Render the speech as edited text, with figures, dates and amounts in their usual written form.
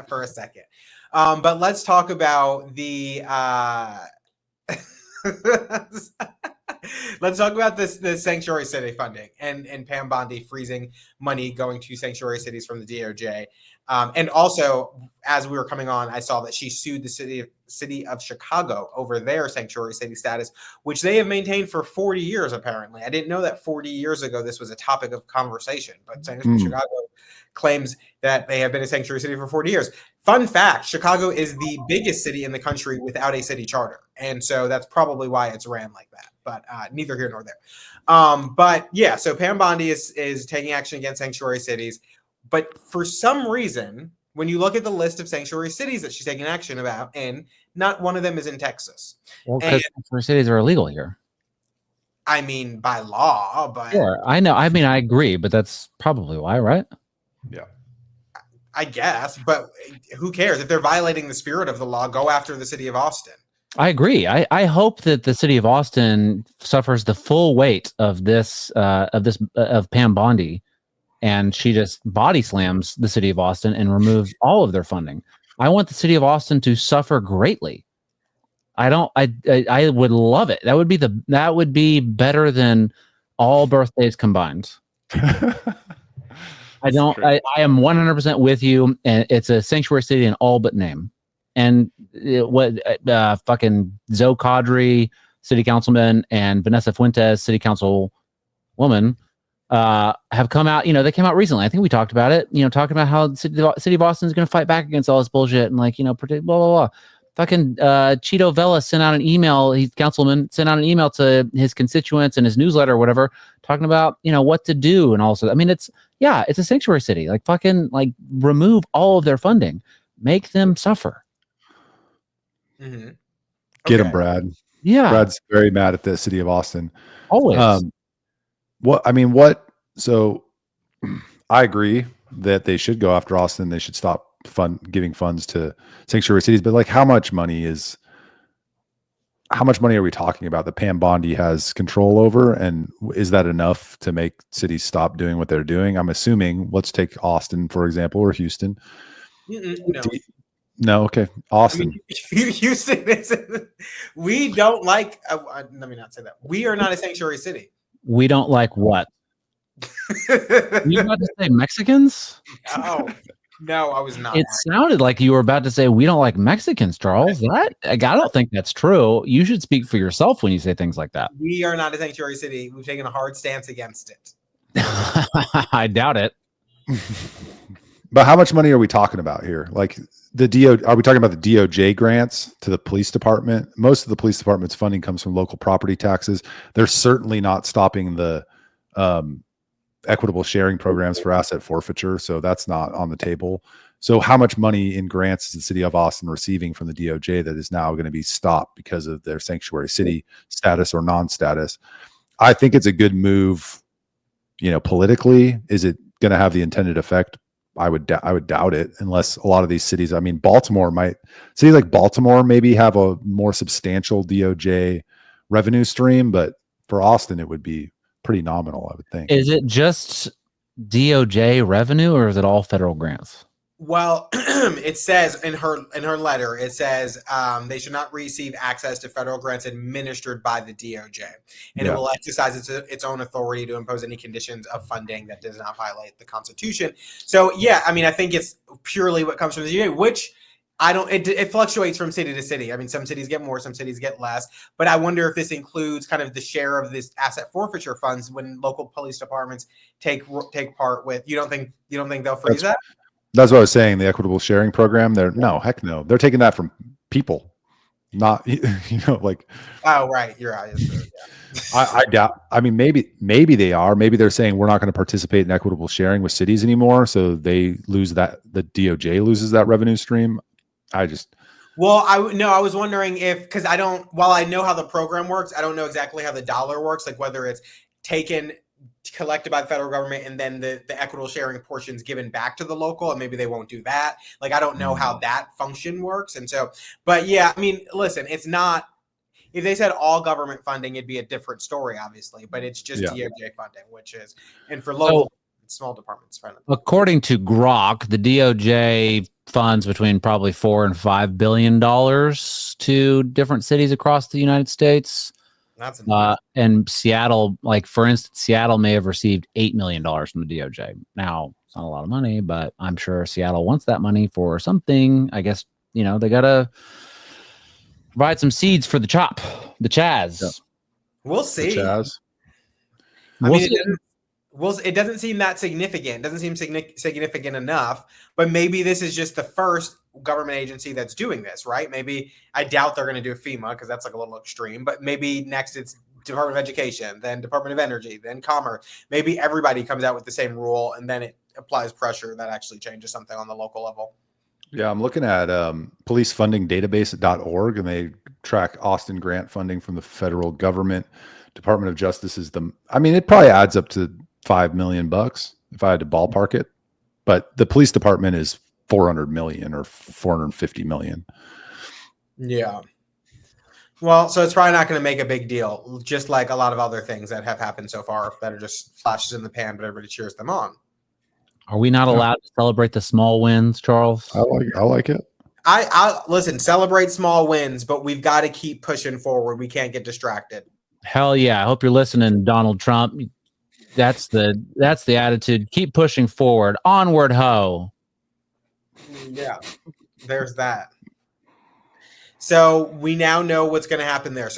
for a second. But let's talk about the let's talk about the sanctuary city funding and Pam Bondi freezing money going to sanctuary cities from the DOJ. And also, as we were coming on, I saw that she sued the city of Chicago over their sanctuary city status, which they have maintained for 40 years, apparently. I didn't know that 40 years ago this was a topic of conversation, but Chicago claims that they have been a sanctuary city for 40 years. Fun fact, Chicago is the biggest city in the country without a city charter. And so that's probably why it's ran like that. But neither here nor there. But yeah, so Pam Bondi is taking action against sanctuary cities. But for some reason, when you look at the list of sanctuary cities that she's taking action about, and not one of them is in Texas. Well, because sanctuary cities are illegal here. I mean, by law, but... Sure, I know. I mean, I agree, but that's probably why, right? Yeah. I guess, but who cares? If they're violating the spirit of the law, go after the city of Austin. I agree. I hope that the city of Austin suffers the full weight of of Pam Bondi, and she just body slams the city of Austin and removes all of their funding. I want the city of Austin to suffer greatly. I would love it. That would be better than all birthdays combined. I am 100% with you, and it's a sanctuary city in all but name. And fucking Zoe Kadri, city councilman, and Vanessa Fuentes, city council woman, have come out. They came out recently. I think we talked about it. Talking about how the city of Austin is going to fight back against all this bullshit and protect blah blah blah. Fucking Cheeto Vela sent out an email. He's councilman sent out an email to his constituents in his newsletter or whatever, talking about what to do and also. I mean, it's a sanctuary city. Remove all of their funding, make them suffer. Mm-hmm. Get him, Brad. Yeah, Brad's very mad at the city of Austin. Always. So I agree that they should go after Austin. They should stop giving funds to sanctuary cities. But how much money are we talking about that Pam Bondi has control over? And is that enough to make cities stop doing what they're doing? I'm assuming, let's take Austin, for example, or Houston. No. No, okay. Austin. Houston isn't. We don't like. Let me not say that. We are not a sanctuary city. We don't like what? You about to say Mexicans? No, I was not. It sounded like you were about to say we don't like Mexicans, Charles. I don't think that's true. You should speak for yourself when you say things like that. We are not a sanctuary city. We've taken a hard stance against it. I doubt it. But how much money are we talking about here? Are we talking about the DOJ grants to the police department? Most of the police department's funding comes from local property taxes. They're certainly not stopping the equitable sharing programs for asset forfeiture. So that's not on the table. So how much money in grants is the city of Austin receiving from the DOJ that is now going to be stopped because of their sanctuary city status or non-status? I think it's a good move, politically. Is it going to have the intended effect? I would doubt it, unless a lot of these cities, cities like Baltimore maybe have a more substantial DOJ revenue stream, but for Austin, it would be pretty nominal, I would think. Is it just DOJ revenue or is it all federal grants? Well, it says in her letter, it says they should not receive access to federal grants administered by the DOJ, and it will exercise its own authority to impose any conditions of funding that does not violate the Constitution. So, I think it's purely what comes from the DOJ, which it fluctuates from city to city. I mean, some cities get more, some cities get less, but I wonder if this includes kind of the share of this asset forfeiture funds when local police departments take part with. You don't think they'll freeze that? That's what I was saying. The equitable sharing program. Heck no. They're taking that from people, not Oh, right. You're right. Yeah. I doubt. I mean, maybe they are. Maybe they're saying we're not going to participate in equitable sharing with cities anymore, so they lose that. The DOJ loses that revenue stream. I was wondering because while I know how the program works, I don't know exactly how the dollar works, like whether it's collected by the federal government and then the equitable sharing portions given back to the local, and maybe they won't do that. I don't know how that function works. And so, but yeah, I mean, listen, it's not, if they said all government funding, it'd be a different story, obviously, but it's just DOJ funding, which is, and for local. Small departments. According to Grok, the DOJ funds between probably $4 and $5 billion to different cities across the United States. That's and Seattle, like for instance, Seattle may have received $8 million from the DOJ. Now, it's not a lot of money, but I'm sure Seattle wants that money for something. I guess, they got to provide some seeds for the Chaz. Yep. We'll see. The Chaz. I mean, it doesn't seem that significant. It doesn't seem significant enough, but maybe this is just the first government agency that's doing this, right? Maybe I doubt they're going to do FEMA because that's like a little extreme, but maybe next it's Department of Education, then Department of Energy, then Commerce. Maybe everybody comes out with the same rule and then it applies pressure that actually changes something on the local level. Yeah, I'm looking at policefundingdatabase.org, and they track Austin grant funding from the federal government. Department of Justice is it probably adds up to $5 million if I had to ballpark it, but the police department is 400 million or 450 million. Yeah. Well, so it's probably not going to make a big deal, just like a lot of other things that have happened so far that are just flashes in the pan, but everybody cheers them on. Are we not allowed to celebrate the small wins, Charles? I like it. I listen, celebrate small wins, but we've got to keep pushing forward. We can't get distracted. Hell yeah. I hope you're listening, Donald Trump. That's the attitude. Keep pushing forward. Onward, ho. Yeah, there's that. So we now know what's going to happen there. So